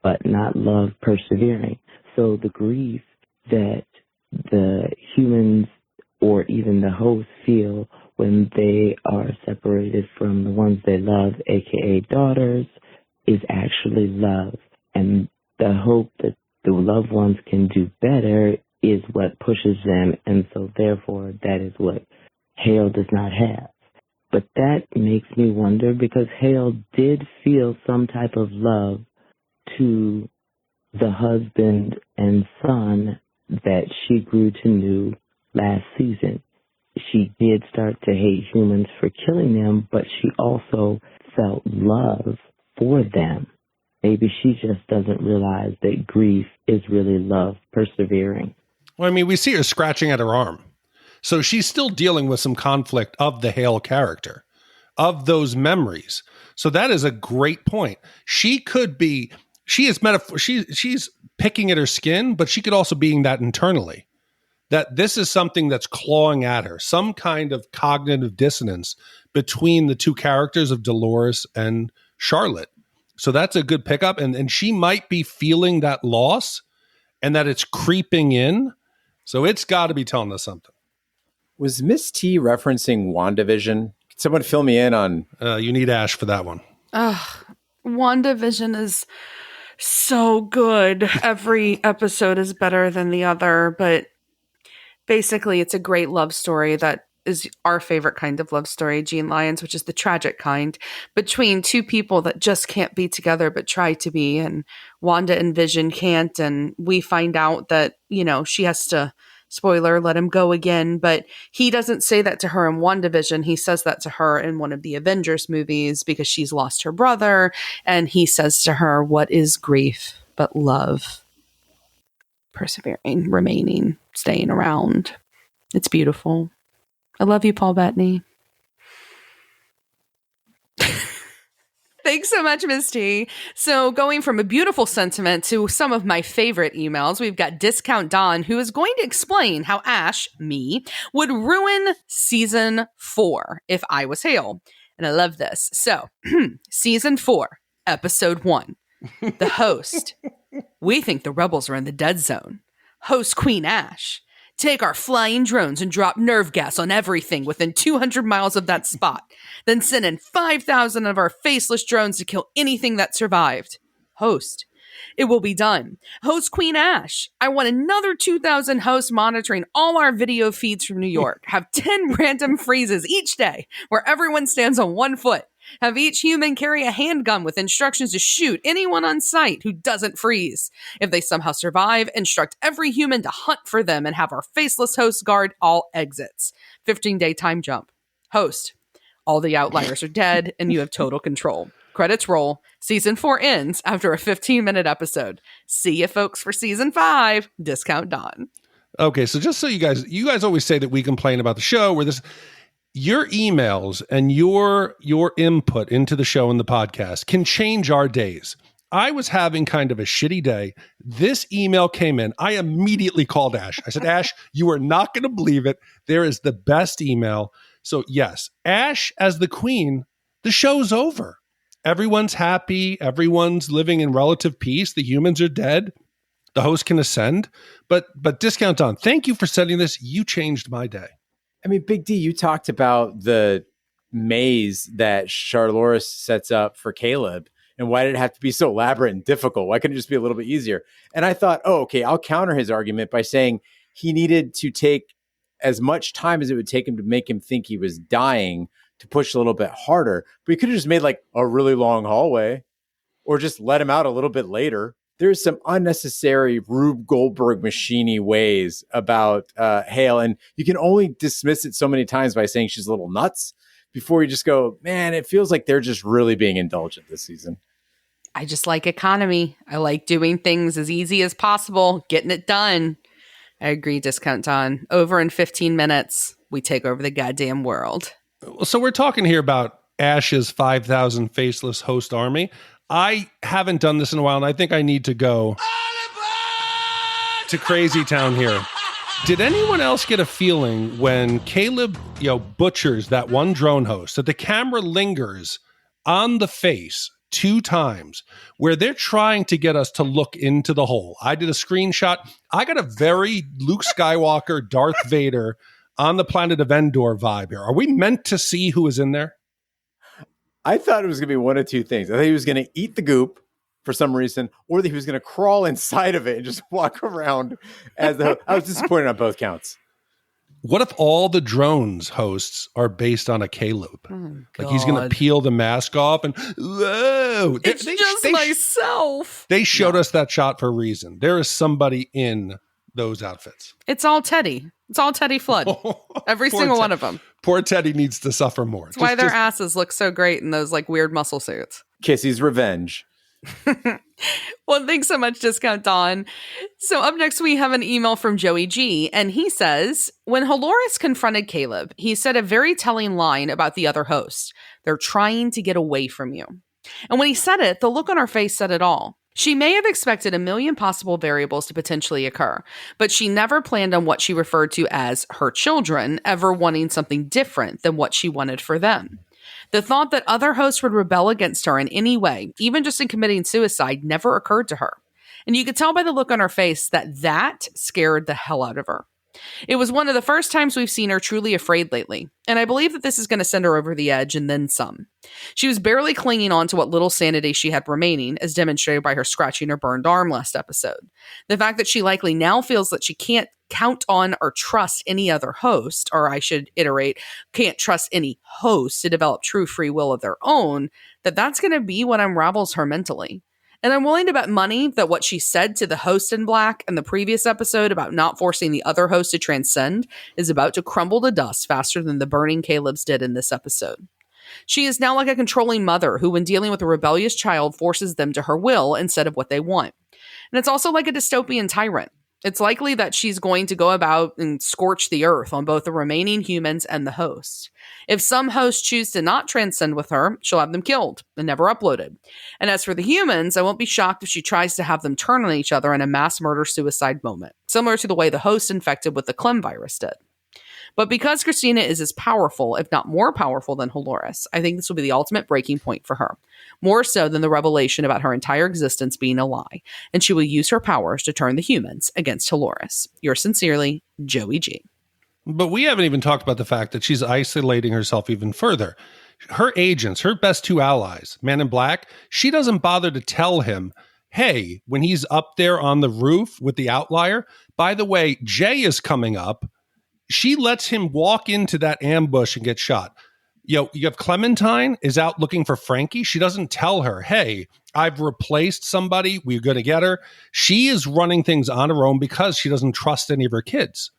but not love persevering. So the grief that the humans or even the hosts feel when they are separated from the ones they love, aka daughters, is actually love. And the hope that the loved ones can do better is what pushes them, and so therefore that is what Hale does not have. But that makes me wonder, because Hale did feel some type of love to the husband and son that she grew to know last season. She did start to hate humans for killing them, but she also felt love for them. Maybe she just doesn't realize that grief is really love persevering. Well, I mean, we see her scratching at her arm. So she's still dealing with some conflict of the Hale character, of those memories. So that is a great point. She is she's picking at her skin, but she could also be that internally. That this is something that's clawing at her, some kind of cognitive dissonance between the two characters of Dolores and Charlotte. So that's a good pickup. And she might be feeling that loss and that it's creeping in. So it's got to be telling us something. Was Miss T referencing WandaVision? Can someone fill me in on? You need Ash for that one. WandaVision is so good. Every episode is better than the other, but basically it's a great love story that is our favorite kind of love story, Gene Lyons, which is the tragic kind, between two people that just can't be together but try to be, and Wanda and Vision can't, and we find out that, she has to, spoiler, let him go again, but he doesn't say that to her in WandaVision. He says that to her in one of the Avengers movies because she's lost her brother, and he says to her, what is grief but love? Persevering, remaining, staying around. It's beautiful. I love you, Paul Bettany. Thanks so much, Ms. T. So going from a beautiful sentiment to some of my favorite emails, we've got Discount Don, who is going to explain how Ash, me, would ruin season 4 if I was Hale. And I love this. So, season 4, episode 1. The host. We think the rebels are in the dead zone. Host Queen Ash. Take our flying drones and drop nerve gas on everything within 200 miles of that spot. Then send in 5,000 of our faceless drones to kill anything that survived. Host. It will be done. Host Queen Ash. I want another 2,000 hosts monitoring all our video feeds from New York. Have 10 random freezes each day where everyone stands on 1 foot. Have each human carry a handgun with instructions to shoot anyone on site who doesn't freeze. If they somehow survive, instruct every human to hunt for them and have our faceless hosts guard all exits. 15-day time jump. Host. All the outliers are dead and you have total control. Credits roll. Season 4 ends after a 15-minute episode. See you folks for season 5. Discount Don. Okay, so just so you guys always say that we complain about the show where this... Your emails and your input into the show and the podcast can change our days. I was having kind of a shitty day. This email came in. I immediately called Ash. I said, Ash, you are not going to believe it. There is the best email. So yes, Ash as the queen, the show's over. Everyone's happy. Everyone's living in relative peace. The humans are dead. The host can ascend. But Discount on. Thank you for sending this. You changed my day. I mean, Big D, you talked about the maze that Halores sets up for Caleb, and why did it have to be so elaborate and difficult? Why couldn't it just be a little bit easier? And I thought, okay, I'll counter his argument by saying he needed to take as much time as it would take him to make him think he was dying to push a little bit harder. But he could have just made like a really long hallway or just let him out a little bit later. There's some unnecessary Rube Goldberg machine-y ways about Hale, and you can only dismiss it so many times by saying she's a little nuts before you just go, man, it feels like they're just really being indulgent this season. I just like economy. I like doing things as easy as possible, getting it done. I agree, Discount Don. Over in 15 minutes, we take over the goddamn world. So we're talking here about Ash's 5,000 faceless host army. I haven't done this in a while, and I think I need to go to Crazy Town here. Did anyone else get a feeling when Caleb, butchers that one drone host, that the camera lingers on the face 2 times where they're trying to get us to look into the hole? I did a screenshot. I got a very Luke Skywalker, Darth Vader on the planet of Endor vibe here. Are we meant to see who is in there? I thought it was going to be one of 2 things. I thought he was going to eat the goop for some reason, or that he was going to crawl inside of it and just walk around as the. I was disappointed on both counts. What if all the drones hosts are based on a Caleb? Like he's going to peel the mask off and whoa! It's just myself. They showed us that shot for a reason. There is somebody in those outfits. It's all Teddy. It's all Teddy Flood. Every single one of them. Poor Teddy needs to suffer more. That's why their asses look so great in those like weird muscle suits. Kissy's revenge. Well, thanks so much, Discount Dawn. So up next, we have an email from Joey G, and he says, when Halores confronted Caleb, he said a very telling line about the other host. They're trying to get away from you. And when he said it, the look on her face said it all. She may have expected a million possible variables to potentially occur, but she never planned on what she referred to as her children ever wanting something different than what she wanted for them. The thought that other hosts would rebel against her in any way, even just in committing suicide, never occurred to her. And you could tell by the look on her face that scared the hell out of her. It was one of the first times we've seen her truly afraid lately, and I believe that this is going to send her over the edge and then some. She was barely clinging on to what little sanity she had remaining, as demonstrated by her scratching her burned arm last episode. The fact that she likely now feels that she can't count on or trust any other host, or I should iterate, can't trust any host to develop true free will of their own, that's going to be what unravels her mentally. And I'm willing to bet money that what she said to the host in black in the previous episode about not forcing the other host to transcend is about to crumble to dust faster than the burning Caleb's did in this episode. She is now like a controlling mother who, when dealing with a rebellious child, forces them to her will instead of what they want. And it's also like a dystopian tyrant. It's likely that she's going to go about and scorch the earth on both the remaining humans and the host. If some hosts choose to not transcend with her, she'll have them killed and never uploaded. And as for the humans, I won't be shocked if she tries to have them turn on each other in a mass murder-suicide moment, similar to the way the host infected with the Clem virus did. But because Christina is as powerful, if not more powerful than Halores, I think this will be the ultimate breaking point for her. More so than the revelation about her entire existence being a lie. And she will use her powers to turn the humans against Halores. Yours sincerely, Joey G. But we haven't even talked about the fact that she's isolating herself even further. Her agents, her best two allies, Man in Black, she doesn't bother to tell him, hey, when he's up there on the roof with the outlier, by the way, Jay is coming up. She lets him walk into that ambush and get shot. You have Clementine is out looking for Frankie. She doesn't tell her, hey, I've replaced somebody. We're going to get her. She is running things on her own because she doesn't trust any of her kids.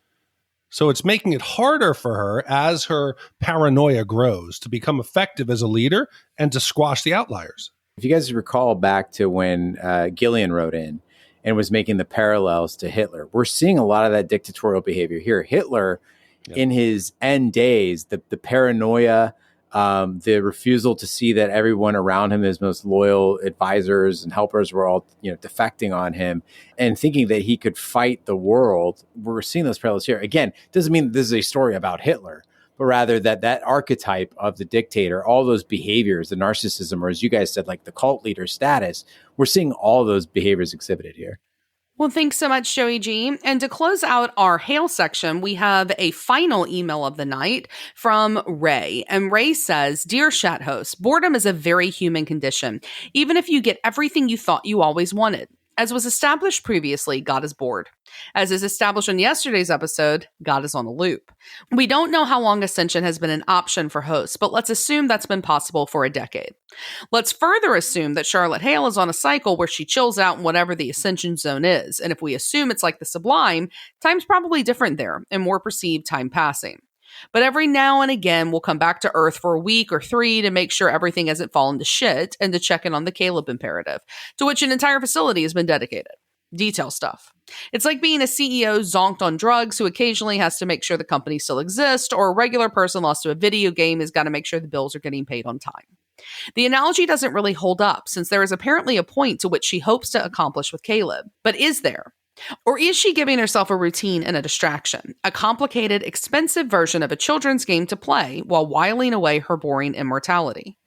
So it's making it harder for her as her paranoia grows to become effective as a leader and to squash the outliers. If you guys recall back to when Gillian wrote in and was making the parallels to Hitler, we're seeing a lot of that dictatorial behavior here. Hitler, in his end days, the paranoia, the refusal to see that everyone around him, his most loyal advisors and helpers, were all defecting on him, and thinking that he could fight the world. We're seeing those parallels here. Again, doesn't mean that this is a story about Hitler, but rather that archetype of the dictator, all those behaviors, the narcissism, or as you guys said, like the cult leader status, we're seeing all those behaviors exhibited here. Well, thanks so much, Joey G. And to close out our Hale section, we have a final email of the night from Ray. And Ray says, Dear Shat host, boredom is a very human condition, even if you get everything you thought you always wanted. As was established previously, God is bored. As is established in yesterday's episode, God is on a loop. We don't know how long ascension has been an option for hosts, but let's assume that's been possible for a decade. Let's further assume that Charlotte Hale is on a cycle where she chills out in whatever the ascension zone is, and if we assume it's like the sublime, time's probably different there, and more perceived time passing. But every now and again, we'll come back to Earth for a week or 3 to make sure everything hasn't fallen to shit and to check in on the Caleb imperative, to which an entire facility has been dedicated. Detail stuff. It's like being a CEO zonked on drugs who occasionally has to make sure the company still exists, or a regular person lost to a video game has got to make sure the bills are getting paid on time. The analogy doesn't really hold up, since there is apparently a point to which she hopes to accomplish with Caleb. But is there? Or is she giving herself a routine and a distraction, a complicated, expensive version of a children's game to play while whiling away her boring immortality?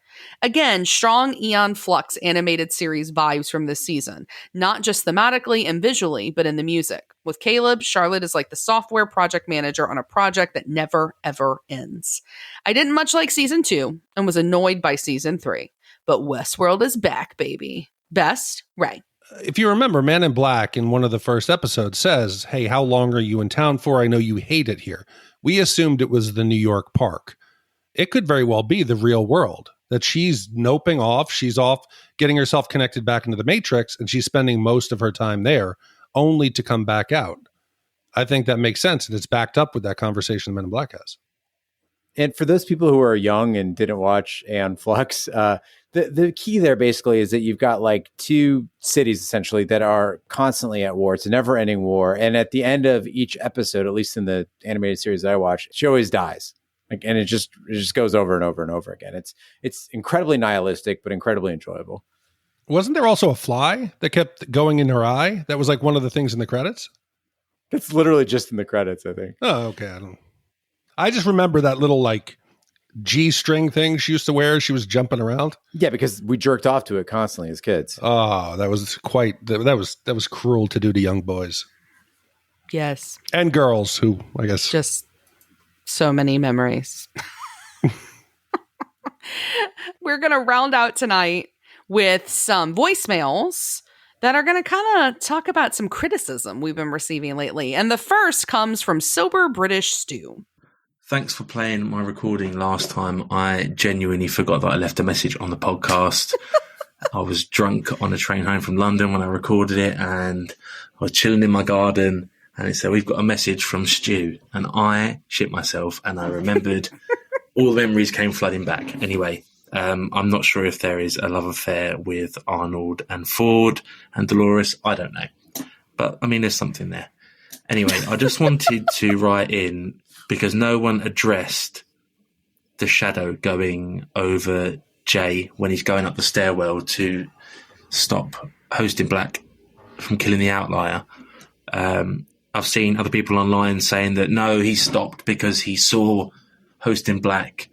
Again, strong Eon Flux animated series vibes from this season, not just thematically and visually, but in the music. With Caleb, Charlotte is like the software project manager on a project that never, ever ends. I didn't much like season 2 and was annoyed by season 3, but Westworld is back, baby. Best, Ray. If you remember, Man in Black in one of the first episodes says, hey, how long are you in town for? I know you hate it here. we assumed it was the New York park. It could very well be the real world, that she's noping off. She's off getting herself connected back into the Matrix, and she's spending most of her time there only to come back out. I think that makes sense, and it's backed up with that conversation the Men in Black has. And for those people who are young and didn't watch Aeon Flux, the key there basically is that you've got like two cities essentially that are constantly at war. It's a never ending war. And at the end of each episode, at least in the animated series that I watch, she always dies. And it just goes over and over and over again. It's incredibly nihilistic, but incredibly enjoyable. Wasn't there also a fly that kept going in her eye? That was like one of the things in the credits. It's literally just in the credits, I think. Oh, okay. I just remember that little like G-string thing she used to wear. She was jumping around. Yeah, because we jerked off to it constantly as kids. Oh, that was that was cruel to do to young boys. Yes. And girls who, I guess. Just so many memories. We're going to round out tonight with some voicemails that are going to kind of talk about some criticism we've been receiving lately. And the first comes from Sober British Stu. Thanks for playing my recording last time. I genuinely forgot that I left a message on the podcast. I was drunk on a train home from London when I recorded it, and I was chilling in my garden, and it said, "We've got a message from Stu." And I shit myself, and I remembered all the memories came flooding back. Anyway, I'm not sure if there is a love affair with Arnold and Ford and Dolores. I don't know. But, I mean, there's something there. Anyway, I just wanted to write in because no one addressed the shadow going over Jay when he's going up the stairwell to stop Host in Black from killing the outlier. I've seen other people online saying that no, he stopped because he saw Host in Black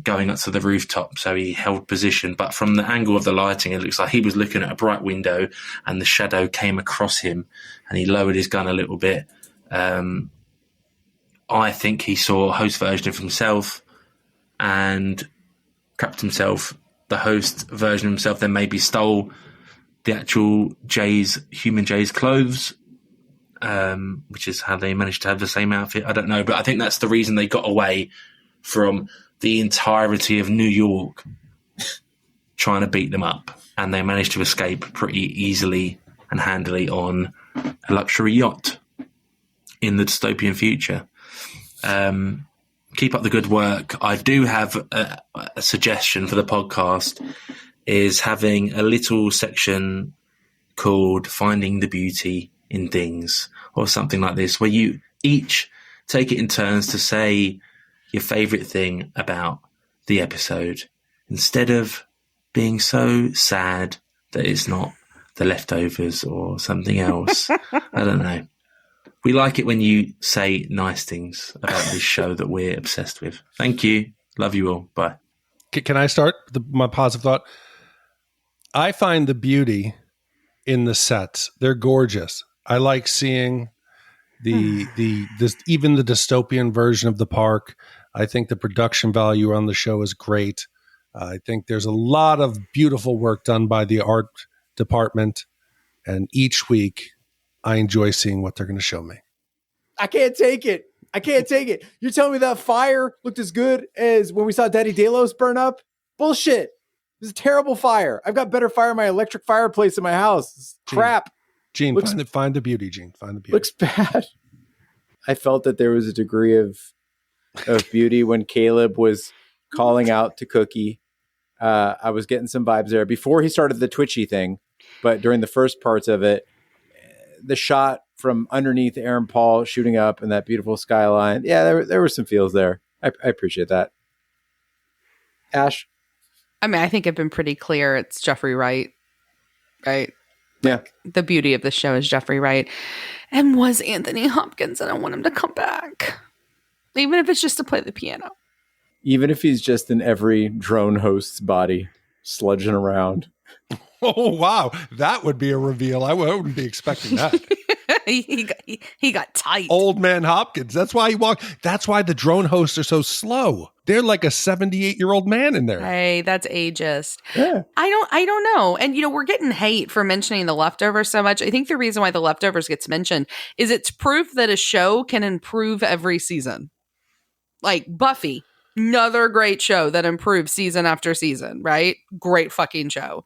going up to the rooftop, so he held position. But from the angle of the lighting, it looks like he was looking at a bright window and the shadow came across him and he lowered his gun a little bit. I think he saw a Host version of himself and crapped himself. The Host version of himself then maybe stole the actual human Jay's clothes, which is how they managed to have the same outfit. I don't know, but I think that's the reason they got away from the entirety of New York trying to beat them up. And they managed to escape pretty easily and handily on a luxury yacht in the dystopian future. Keep up the good work. I do have a suggestion for the podcast, is having a little section called Finding the Beauty in Things or something like this, where you each take it in turns to say your favorite thing about the episode instead of being so sad that it's not the leftovers or something else. I don't know. We like it when you say nice things about this show that we're obsessed with. Thank you. Love you all. Bye. Can I start my positive thought? I find the beauty in the sets. They're gorgeous. I like seeing even the dystopian version of the park. I think the production value on the show is great. I think there's a lot of beautiful work done by the art department. And each week, I enjoy seeing what they're going to show me. I can't take it. You're telling me that fire looked as good as when we saw Daddy Delos burn up? Bullshit. It was a terrible fire. I've got better fire in my electric fireplace in my house. It's crap. Gene, find the beauty, Gene. Find the beauty. Looks bad. I felt that there was a degree of beauty when Caleb was calling out to Cookie. I was getting some vibes there before he started the twitchy thing, but during the first parts of it, the shot from underneath Aaron Paul shooting up and that beautiful skyline. Yeah, there were some feels there. I appreciate that. Ash? I mean, I think I've been pretty clear. It's Jeffrey Wright, right? Yeah. The beauty of the show is Jeffrey Wright. And was Anthony Hopkins, and I want him to come back. Even if it's just to play the piano. Even if he's just in every drone host's body, sludging around. Oh, wow. That would be a reveal. I wouldn't be expecting that. he got tight. Old man Hopkins. That's why he walked. That's why the drone hosts are so slow. They're like a 78-year-old man in there. Hey, that's ageist. Yeah. I don't know. And, we're getting hate for mentioning The Leftovers so much. I think the reason why The Leftovers gets mentioned is it's proof that a show can improve every season. Like Buffy, another great show that improves season after season, right? Great fucking show.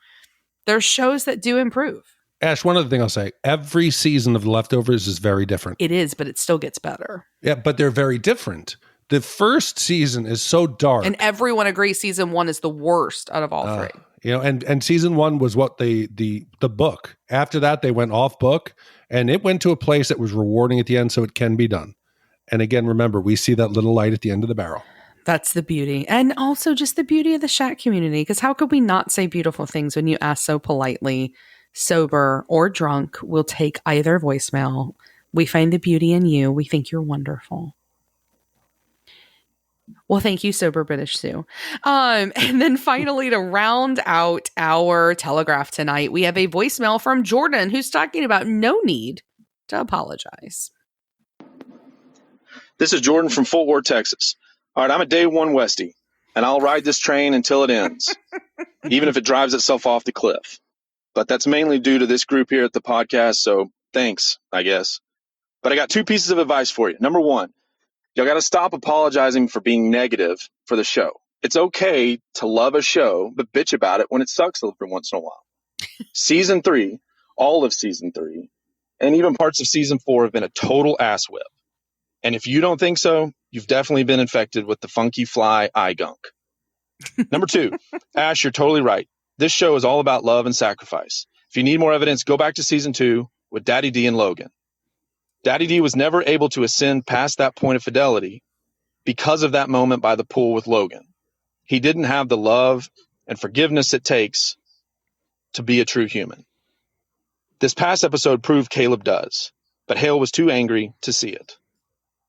There's shows that do improve. Ash, one other thing I'll say, every season of The Leftovers is very different. It is, but it still gets better. Yeah, but they're very different. The first season is so dark. And everyone agrees season 1 is the worst out of all three. You know, and season 1 was what the book. After that, they went off book, and it went to a place that was rewarding at the end, so it can be done. And again, remember, we see that little light at the end of the barrel. That's the beauty. And also just the beauty of the Shat community, because how could we not say beautiful things when you ask so politely? Sober or drunk, we'll take either voicemail. We find the beauty in you. We think you're wonderful. Well, thank you, Sober British Stu. And then finally, to round out our Telegraph tonight, we have a voicemail from Jordan who's talking about no need to apologize. This is Jordan from Fort Worth, Texas. All right, I'm a day one Westie, and I'll ride this train until it ends, even if it drives itself off the cliff. But that's mainly due to this group here at the podcast, so thanks, I guess. But I got 2 pieces of advice for you. Number 1, y'all got to stop apologizing for being negative for the show. It's okay to love a show, but bitch about it when it sucks every once in a while. Season 3, all of Season 3, and even parts of Season 4 have been a total ass whip. And if you don't think so, you've definitely been infected with the funky fly eye gunk. Number 2, Ash, you're totally right. This show is all about love and sacrifice. If you need more evidence, go back to Season 2 with Daddy D and Logan. Daddy D was never able to ascend past that point of fidelity because of that moment by the pool with Logan. He didn't have the love and forgiveness it takes to be a true human. This past episode proved Caleb does, but Hale was too angry to see it.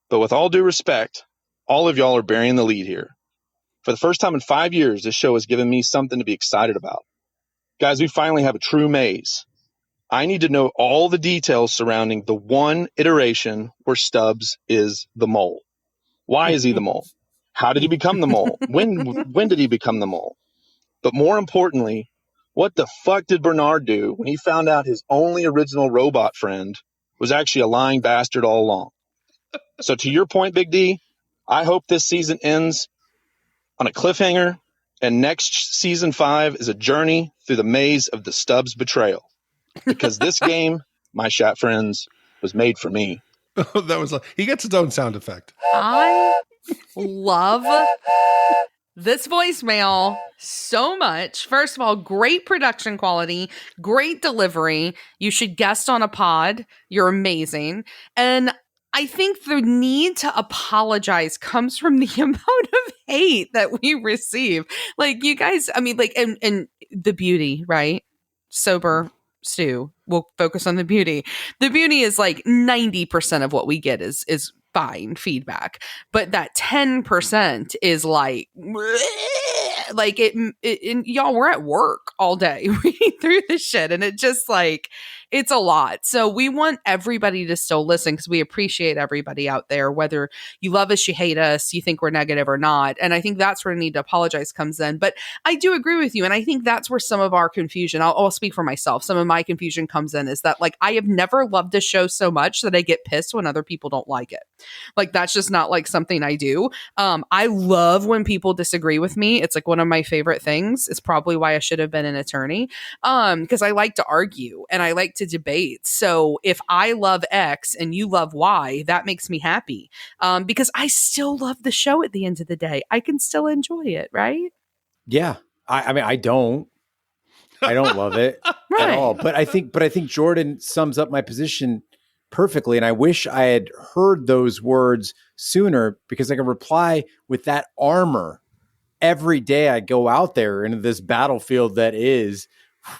But with all due respect, all of y'all are burying the lead here. For the first time in 5 years, this show has given me something to be excited about. Guys, we finally have a true maze. I need to know all the details surrounding the one iteration where Stubs is the mole. Why is he the mole? How did he become the mole? When did he become the mole? But more importantly, what the fuck did Bernard do when he found out his only original robot friend was actually a lying bastard all along? So to your point, Big D, I hope this season ends on a cliffhanger, and next Season 5 is a journey through the maze of the Stubs betrayal. Because this game, my Shat friends, was made for me. That was he gets his own sound effect. I love this voicemail so much. First of all, great production quality, great delivery. You should guest on a pod. You're amazing. And I think the need to apologize comes from the amount of hate that we receive. Like, you guys, I mean, like, and the beauty, right? Sober Stu, we'll focus on the beauty. The beauty is like 90% of what we get is fine feedback, but that 10% is like it y'all, we're at work all day reading through this shit, and it just like, it's a lot. So we want everybody to still listen, because we appreciate everybody out there, whether you love us, you hate us, you think we're negative or not. And I think that's where the need to apologize comes in. But I do agree with you. And I think that's where some of our confusion, I'll speak for myself, some of my confusion comes in, is that like, I have never loved this show so much that I get pissed when other people don't like it. Like, that's just not like something I do. I love when people disagree with me. It's like one of my favorite things. It's probably why I should have been an attorney. Because I like to argue and I like to debate. So if I love X and you love Y, that makes me happy. Because I still love the show at the end of the day. I can still enjoy it, right? Yeah. I mean, I don't love it Right. at all. But I think Jordan sums up my position perfectly. And I wish I had heard those words sooner, because I can reply with that armor every day I go out there into this battlefield that is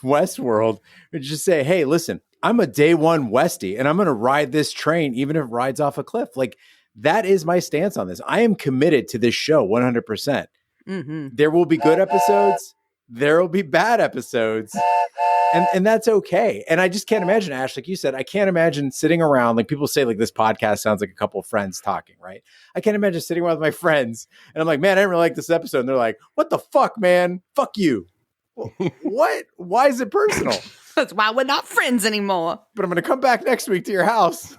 Westworld, and just say, hey, listen, I'm a day one Westie, and I'm going to ride this train even if it rides off a cliff. Like, that is my stance on this. I am committed to this show 100%. Mm-hmm. There will be good episodes. There will be bad episodes. And that's okay. And I just can't imagine, Ash, like you said, I can't imagine sitting around, like people say, like, this podcast sounds like a couple of friends talking, right? I can't imagine sitting around with my friends and I'm like, man, I didn't really like this episode. And they're like, what the fuck, man? Fuck you. Well, what? Why is it personal? That's why we're not friends anymore. But I'm going to come back next week to your house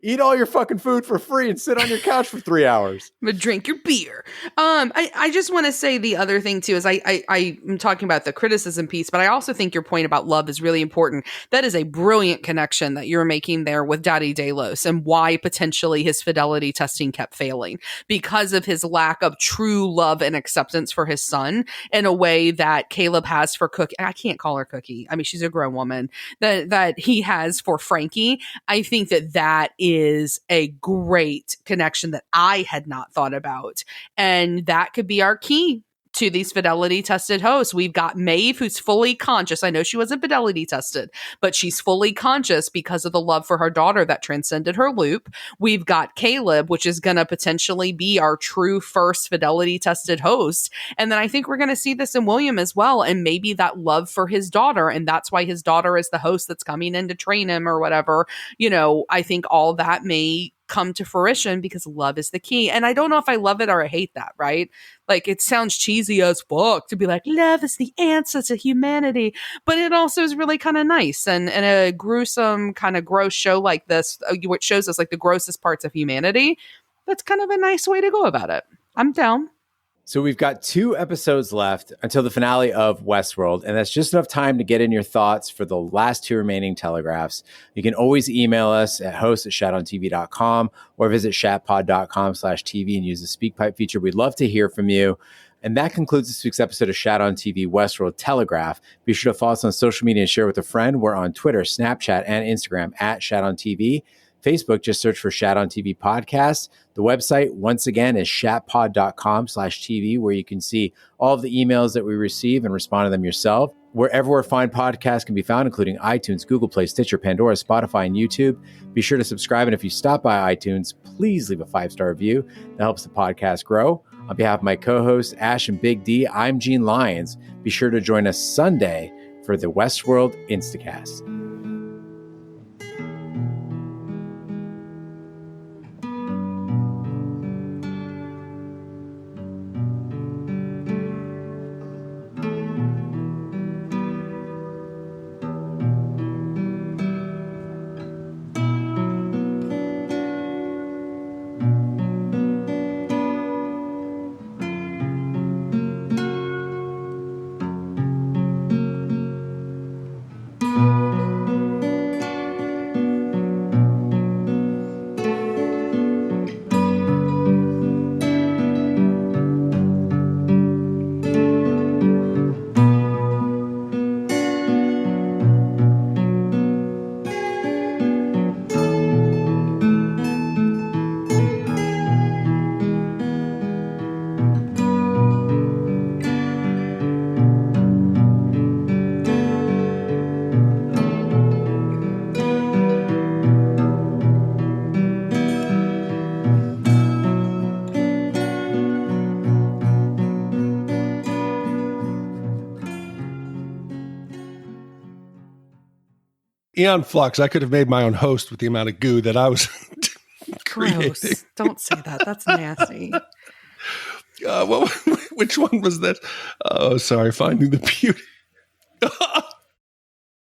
Eat all your fucking food for free and sit on your couch for 3 hours. But drink your beer. I just want to say the other thing too is I'm talking about the criticism piece, but I also think your point about love is really important. That is a brilliant connection that you're making there with Daddy Delos and why potentially his fidelity testing kept failing because of his lack of true love and acceptance for his son in a way that Caleb has for Cookie. I can't call her Cookie. I mean, she's a grown woman that he has for Frankie. I think that is a great connection that I had not thought about. And that could be our key to these fidelity tested hosts. We've got Maeve, who's fully conscious. I know she wasn't fidelity tested, but she's fully conscious because of the love for her daughter that transcended her loop. We've got Caleb, which is going to potentially be our true first fidelity tested host. And then I think we're going to see this in William as well. And maybe that love for his daughter. And that's why his daughter is the host that's coming in to train him or whatever. You know, I think all that may come to fruition because love is the key. And I don't know if I love it or I hate that, right? Like, it sounds cheesy as fuck to be like, love is the answer to humanity. But it also is really kind of nice. And a gruesome, kind of gross show like this, which shows us like the grossest parts of humanity, that's kind of a nice way to go about it. I'm down. So we've got 2 episodes left until the finale of Westworld, and that's just enough time to get in your thoughts for the last 2 remaining telegraphs. You can always email us at host@shatontv.com or visit shatpod.com/TV and use the SpeakPipe feature. We'd love to hear from you. And that concludes this week's episode of Shat on TV Westworld Telegraph. Be sure to follow us on social media and share with a friend. We're on Twitter, Snapchat, and Instagram at Shat on TV. Facebook, just search for Shat on TV Podcast. The website, once again, is shatpod.com/TV, where you can see all of the emails that we receive and respond to them yourself. Wherever fine podcasts can be found, including iTunes, Google Play, Stitcher, Pandora, Spotify, and YouTube. Be sure to subscribe. And if you stop by iTunes, please leave a 5-star review. That helps the podcast grow. On behalf of my co-hosts, Ash and Big D, I'm Gene Lyons. Be sure to join us Sunday for the Westworld Instacast. Eon Flux, I could have made my own host with the amount of goo that I was creating. Gross. Don't say that. That's nasty. Which one was that? Oh, sorry. Finding the Beauty.